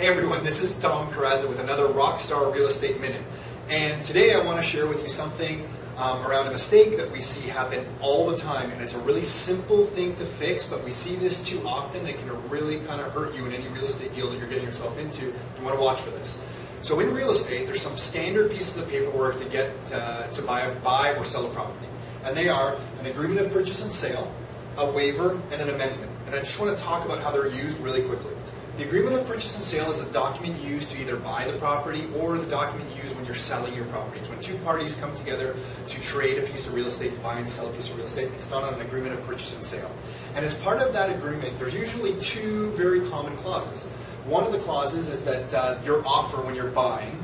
Hey everyone, this is Tom Karadza with another Rockstar Real Estate Minute. And today I want to share with you something around a mistake that we see happen all the time. And it's a really simple thing to fix, but we see this too often. It can really kind of hurt you in any real estate deal that you're getting yourself into. You want to watch for this. So in real estate, there's some standard pieces of paperwork to get to buy or sell a property. And they are an agreement of purchase and sale, a waiver, and an amendment. And I just want to talk about how they're used really quickly. The agreement of purchase and sale is the document used to either buy the property or the document used when you're selling your property. It's when two parties come together to trade a piece of real estate, to buy and sell a piece of real estate. It's done on an agreement of purchase and sale. And as part of that agreement, there's usually two very common clauses. One of the clauses is that your offer when you're buying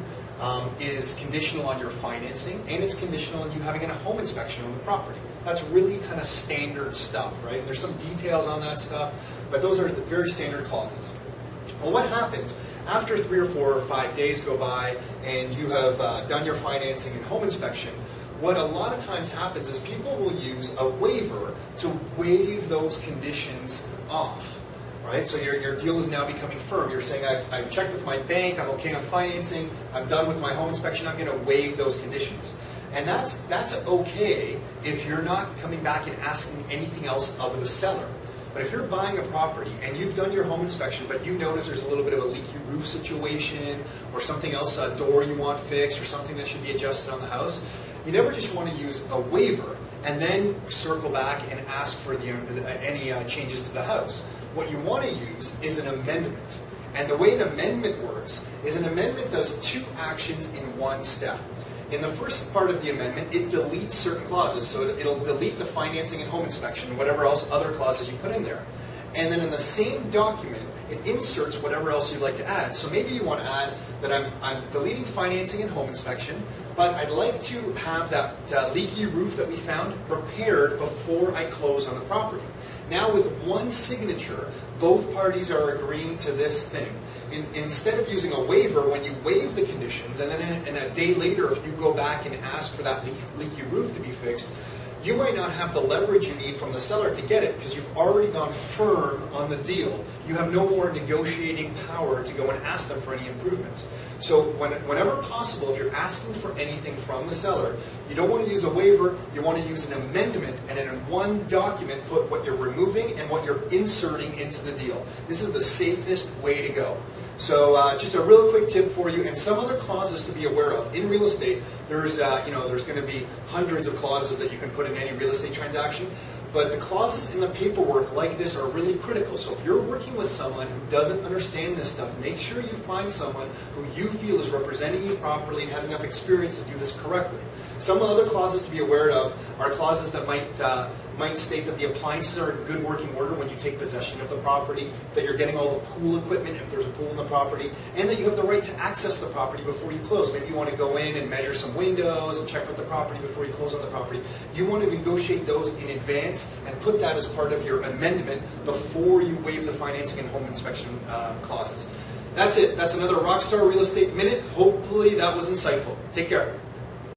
is conditional on your financing, and it's conditional on you having a home inspection on the property. That's really kind of standard stuff, right? There's some details on that stuff, but those are the very standard clauses. Well, what happens after 3 or 4 or 5 days go by and you have done your financing and home inspection? What a lot of times happens is people will use a waiver to waive those conditions off. Right? So your deal is now becoming firm. You're saying, I've checked with my bank, I'm okay on financing, I'm done with my home inspection, I'm going to waive those conditions. And that's okay if you're not coming back and asking anything else of the seller. But if you're buying a property and you've done your home inspection, but you notice there's a little bit of a leaky roof situation or something else, a door you want fixed or something that should be adjusted on the house, you never just want to use a waiver and then circle back and ask for any changes to the house. What you want to use is an amendment. And the way an amendment works is an amendment does two actions in one step. In the first part of the amendment, it deletes certain clauses. So it'll delete the financing and home inspection, whatever else other clauses you put in there. And then in the same document, it inserts whatever else you'd like to add. So maybe you want to add that I'm deleting financing and home inspection, but I'd like to have that leaky roof that we found repaired before I close on the property. Now with one signature, both parties are agreeing to this thing. Instead of using a waiver, when you waive the conditions, and then a day later if you go back and ask for that leaky roof to be fixed, you might not have the leverage you need from the seller to get it because you've already gone firm on the deal. You have no more negotiating power to go and ask them for any improvements. So whenever possible, if you're asking for anything from the seller, you don't want to use a waiver, you want to use an amendment, and in one document put what you're removing and what you're inserting into the deal. This is the safest way to go. So just a real quick tip for you, and some other clauses to be aware of. In real estate, there's going to be hundreds of clauses that you can put in any real estate transaction, but the clauses in the paperwork like this are really critical. So if you're working with someone who doesn't understand this stuff, make sure you find someone who you feel is representing you properly and has enough experience to do this correctly. Some other clauses to be aware of are clauses that might state that the appliances are in good working order when you take possession of the property, that you're getting all the pool equipment if there's a pool in the property, and that you have the right to access the property before you close. Maybe you want to go in and measure some windows and check out the property before you close on the property. You want to negotiate those in advance and put that as part of your amendment before you waive the financing and home inspection clauses. That's it. That's another Rockstar Real Estate Minute. Hopefully that was insightful. Take care.